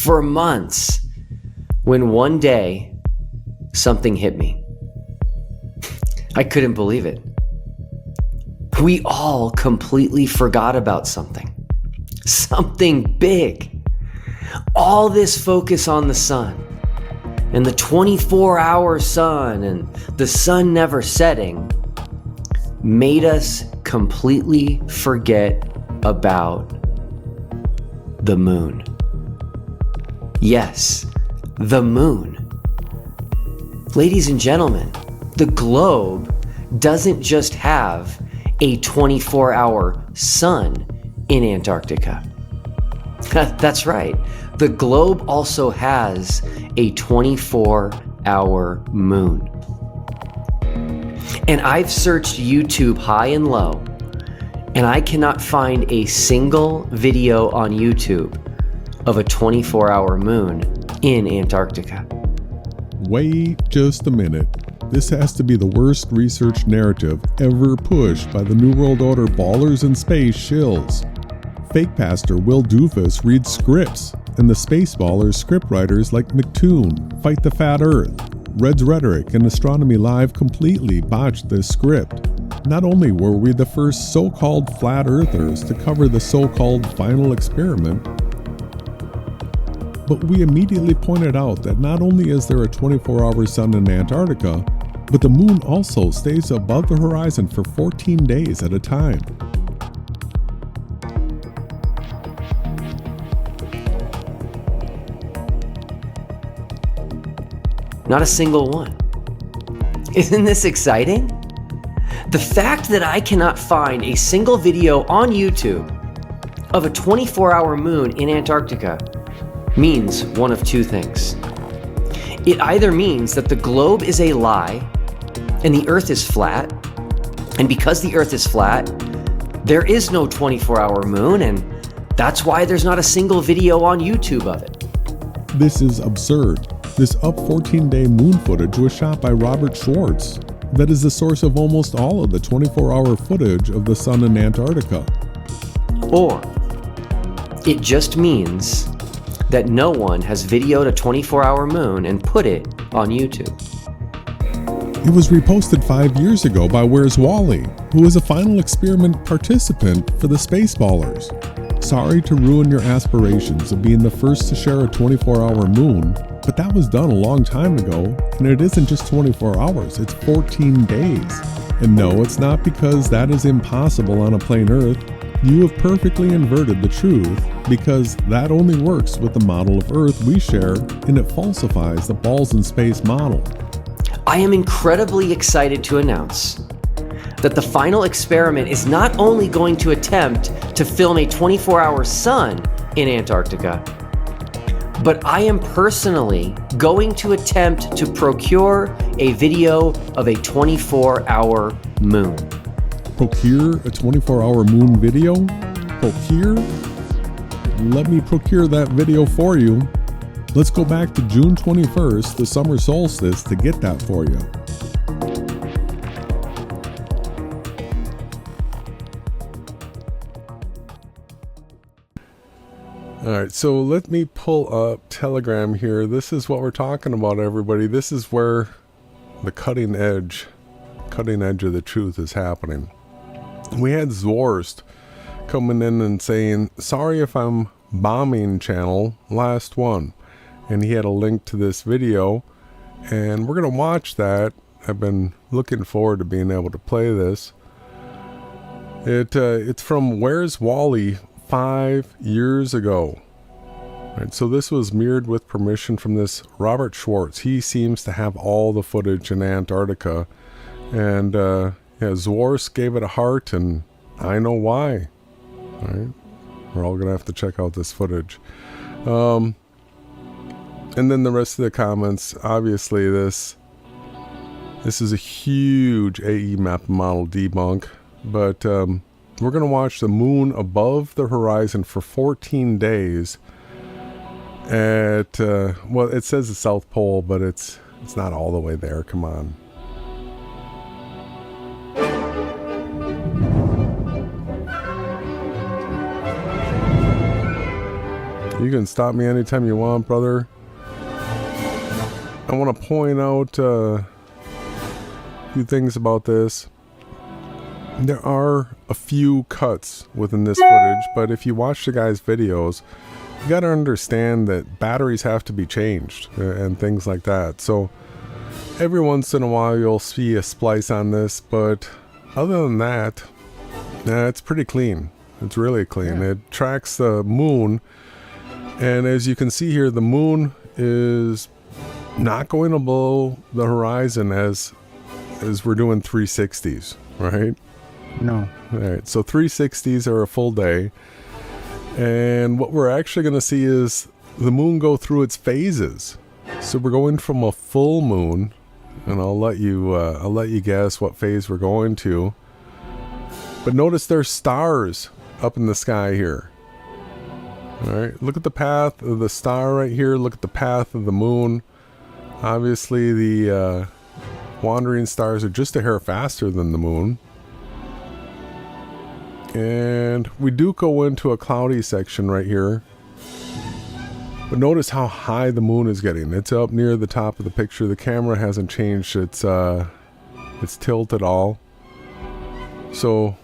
for months, when one day something hit me. I couldn't believe it. We all completely forgot about something big. All this focus on the sun and the 24-hour sun and the sun never setting made us completely forget about the moon. Yes, the moon. Ladies and gentlemen, the globe doesn't just have a 24-hour sun in Antarctica. That's right. The globe also has a 24-hour moon. And I've searched YouTube high and low, and I cannot find a single video on YouTube of a 24-hour moon in Antarctica. Wait just a minute. This has to be the worst research narrative ever pushed by the New World Order ballers in space shills. Fake pastor Will Dufas reads scripts, and the space ballers scriptwriters like McToon fight the fat earth. Red's Rhetoric and Astronomy Live completely botched this script. Not only were we the first so-called flat earthers to cover the so-called final experiment, but we immediately pointed out that not only is there a 24-hour sun in Antarctica, but the moon also stays above the horizon for 14 days at a time. Not a single one. Isn't this exciting? The fact that I cannot find a single video on YouTube of a 24-hour moon in Antarctica means one of two things. It either means that the globe is a lie and the earth is flat, and because the earth is flat, there is no 24-hour moon, and that's why there's not a single video on YouTube of it. This is absurd. This up 14-day moon footage was shot by Robert Schwartz. That is the source of almost all of the 24-hour footage of the sun in Antarctica. Or it just means that no one has videoed a 24-hour moon and put it on YouTube. It was reposted 5 years ago by Where's Wally, who was a final experiment participant for the Spaceballers. Sorry to ruin your aspirations of being the first to share a 24-hour moon, but that was done a long time ago, and it isn't just 24 hours, it's 14 days. And no, it's not because that is impossible on a plain Earth. You have perfectly inverted the truth, because that only works with the model of Earth we share, and it falsifies the balls in space model. I am incredibly excited to announce that the final experiment is not only going to attempt to film a 24-hour sun in Antarctica, but I am personally going to attempt to procure a video of a 24-hour moon. Procure a 24-hour moon video? Procure? Let me procure that video for you. Let's go back to June 21st, the summer solstice, to get that for you. Alright, so let me pull up Telegram here. This is what we're talking about, everybody. This is where the cutting edge of the truth is happening. We had Zworst coming in and saying, sorry if I'm bombing channel, last one. And he had a link to this video, and we're going to watch that. I've been looking forward to being able to play this. It's from Where's Wally 5 years ago. Right, so this was mirrored with permission from this Robert Schwartz. He seems to have all the footage in Antarctica. And yeah, Zworst gave it a heart, and I know why. Right? We're all going to have to check out this footage. And then the rest of the comments, obviously this is a huge AE map model debunk, but we're going to watch the moon above the horizon for 14 days at, well, it says the South Pole, but it's not all the way there, come on. You can stop me anytime you want, brother. I want to point out a few things about this. There are a few cuts within this footage, but if you watch the guy's videos, you got to understand that batteries have to be changed and things like that. So every once in a while you'll see a splice on this, but other than that, it's pretty clean. It's really clean. Yeah. It tracks the moon, and as you can see here, the moon is not going above the horizon as we're doing 360s, right? No. All right, so 360s are a full day, and what we're actually going to see is the moon go through its phases. So we're going from a full moon, and I'll let you guess what phase we're going to. But notice there's stars up in the sky here. All right, look at the path of the star right here. Look at the path of the moon. Obviously, the wandering stars are just a hair faster than the moon. And we do go into a cloudy section right here. But notice how high the moon is getting. It's up near the top of the picture. The camera hasn't changed its tilt at all. So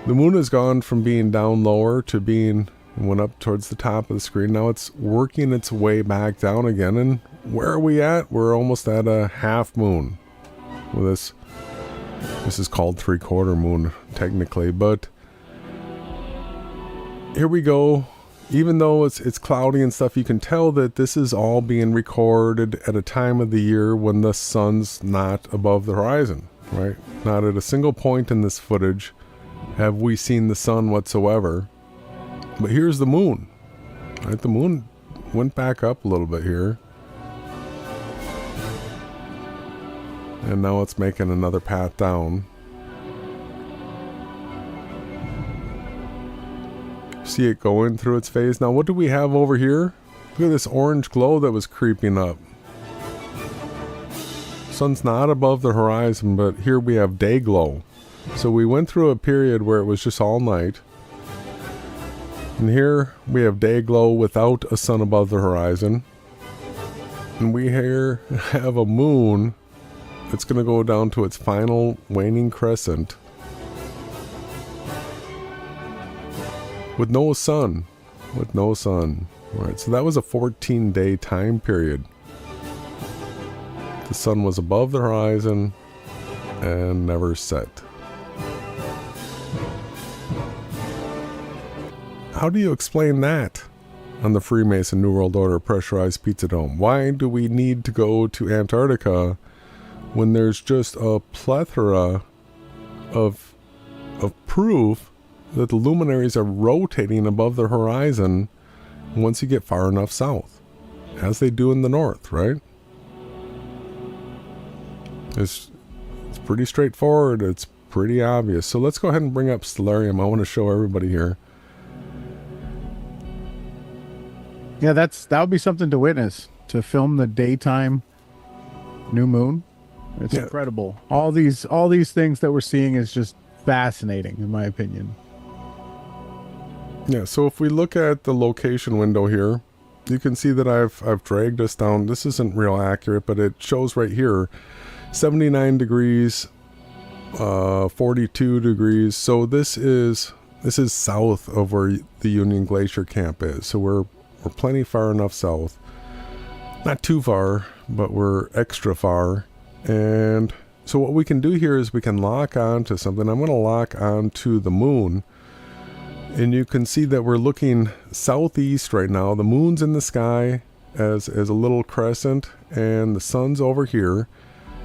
the moon has gone from being down lower to being, went up towards the top of the screen. Now it's working its way back down again. And where are we at? We're almost at a half moon. Well, this is called 3/4 moon technically, but here we go. Even though it's cloudy and stuff, you can tell that this is all being recorded at a time of the year when the sun's not above the horizon, right? Not at a single point in this footage have we seen the sun whatsoever. But here's the moon, right? The moon went back up a little bit here. And now it's making another path down. See it going through its phase. Now what do we have over here? Look at this orange glow that was creeping up. Sun's not above the horizon, but here we have day glow. So we went through a period where it was just all night. And here we have day glow without a sun above the horizon. And we here have a moon that's going to go down to its final waning crescent. With no sun. All right, so that was a 14-day time period. The sun was above the horizon and never set. How do you explain that on the Freemason New World Order pressurized pizza dome? Why do we need to go to Antarctica when there's just a plethora of proof that the luminaries are rotating above the horizon once you get far enough south, as they do in the north, right? It's pretty straightforward. It's pretty obvious. So let's go ahead and bring up Stellarium. I want to show everybody here. Yeah, that would be something to witness, to film the daytime new moon. It's incredible. All these things that we're seeing is just fascinating, in my opinion. Yeah, so if we look at the location window here, you can see that I've dragged us down. This isn't real accurate, but it shows right here 79 degrees, 42 degrees. So this is south of where the Union Glacier camp is. So we're plenty far enough south. Not too far, but we're extra far. And so what we can do here is we can lock on to something. I'm going to lock on to the moon. And you can see that we're looking southeast right now. The moon's in the sky as a little crescent, and the sun's over here.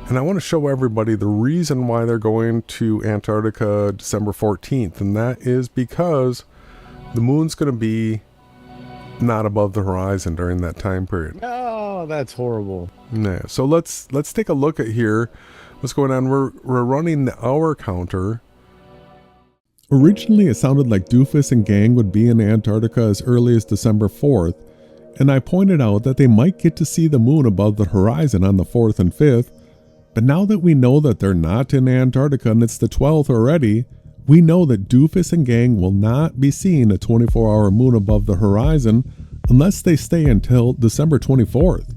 And I want to show everybody the reason why they're going to Antarctica December 14th. And that is because the moon's going to be not above the horizon during that time period. Oh, that's horrible. Yeah. So let's take a look at here what's going on. We're running the hour counter. Originally, it sounded like Dufas and gang would be in Antarctica as early as December 4th, and I pointed out that they might get to see the moon above the horizon on the 4th and 5th, but now that we know that they're not in Antarctica and it's the 12th already, we know that Dufas and gang will not be seeing a 24-hour moon above the horizon unless they stay until December 24th.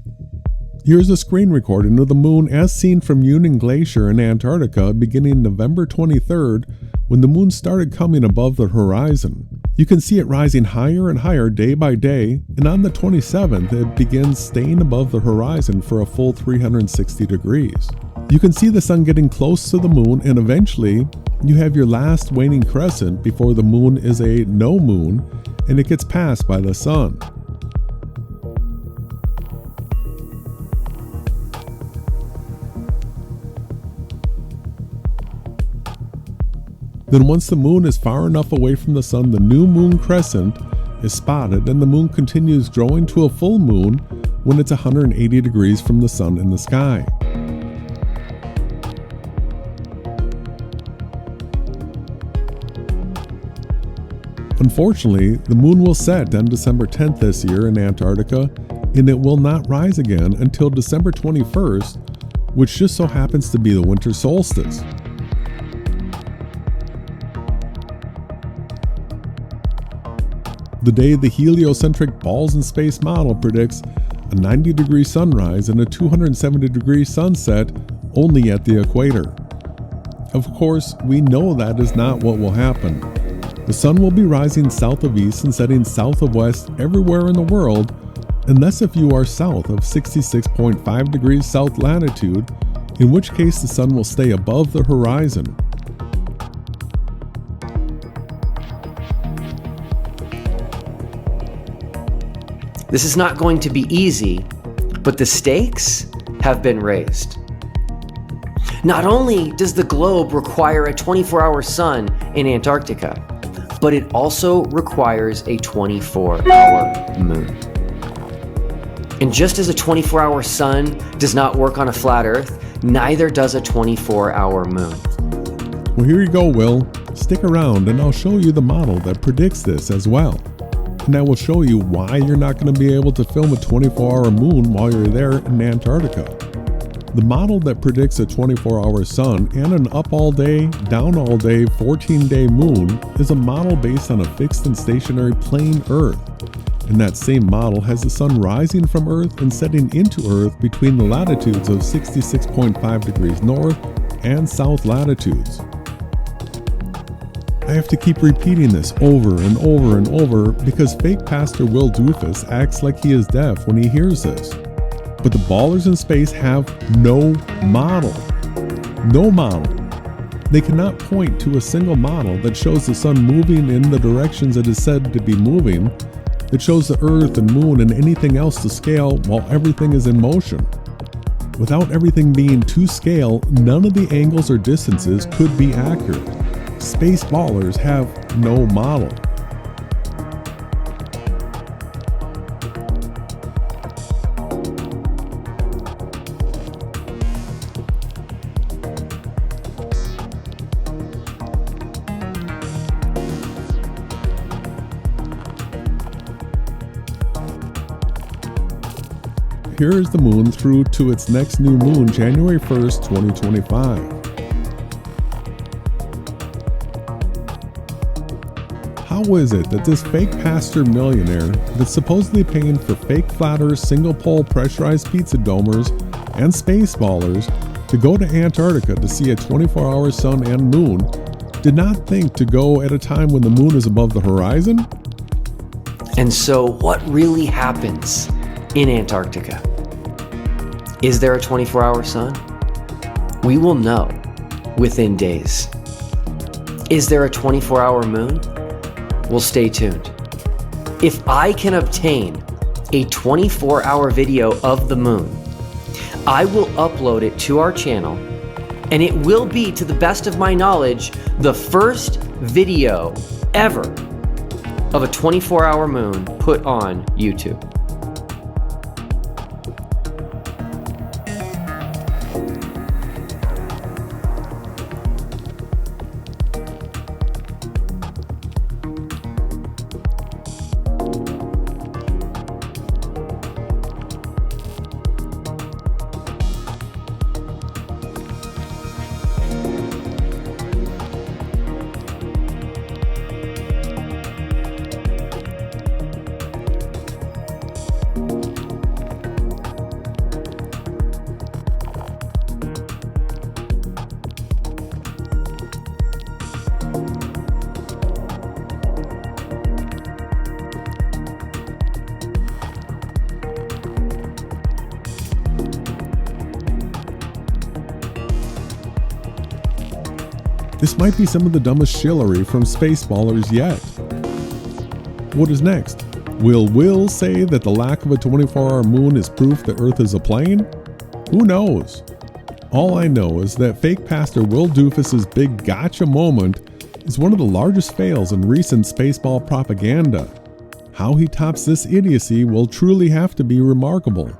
Here's a screen recording of the moon as seen from Union Glacier in Antarctica beginning November 23rd when the moon started coming above the horizon. You can see it rising higher and higher day by day, and on the 27th it begins staying above the horizon for a full 360 degrees. You can see the sun getting close to the moon, and eventually you have your last waning crescent before the moon is a no moon and it gets passed by the sun. Then once the moon is far enough away from the sun, the new moon crescent is spotted and the moon continues growing to a full moon when it's 180 degrees from the sun in the sky. Unfortunately, the moon will set on December 10th this year in Antarctica, and it will not rise again until December 21st, which just so happens to be the winter solstice. The day the heliocentric balls in space model predicts a 90-degree sunrise and a 270-degree sunset only at the equator. Of course, we know that is not what will happen. The sun will be rising south of east and setting south of west everywhere in the world, unless if you are south of 66.5 degrees south latitude, in which case the sun will stay above the horizon. This is not going to be easy, but the stakes have been raised. Not only does the globe require a 24-hour sun in Antarctica, but it also requires a 24-hour moon. And just as a 24-hour sun does not work on a flat Earth, neither does a 24-hour moon. Well, here you go, Will. Stick around and I'll show you the model that predicts this as well. And I will show you why you're not going to be able to film a 24-hour moon while you're there in Antarctica. The model that predicts a 24-hour sun and an up all day, down all day, 14-day moon is a model based on a fixed and stationary plane Earth. And that same model has the sun rising from Earth and setting into Earth between the latitudes of 66.5 degrees north and south latitudes. I have to keep repeating this over and over and over because fake pastor Will Dufas acts like he is deaf when he hears this. But the ballers in space have no model. No model. They cannot point to a single model that shows the sun moving in the directions it is said to be moving, that shows the Earth and moon and anything else to scale while everything is in motion. Without everything being to scale, none of the angles or distances could be accurate. Space ballers have no model. Here is the moon through to its next new moon, January 1st, 2025. How is it that this fake pastor millionaire that's supposedly paying for fake flat earth single pole pressurized pizza domers and space ballers to go to Antarctica to see a 24-hour sun and moon did not think to go at a time when the moon is above the horizon? And so what really happens in Antarctica? Is there a 24-hour sun? We will know within days. Is there a 24-hour moon? Well, stay tuned. If I can obtain a 24-hour video of the moon, I will upload it to our channel, and it will be, to the best of my knowledge, the first video ever of a 24-hour moon put on YouTube. This might be some of the dumbest shillery from Spaceballers yet. What is next? Will Will say that the lack of a 24-hour moon is proof the Earth is a plane? Who knows? All I know is that fake pastor Will Dufas' big gotcha moment is one of the largest fails in recent spaceball propaganda. How he tops this idiocy will truly have to be remarkable.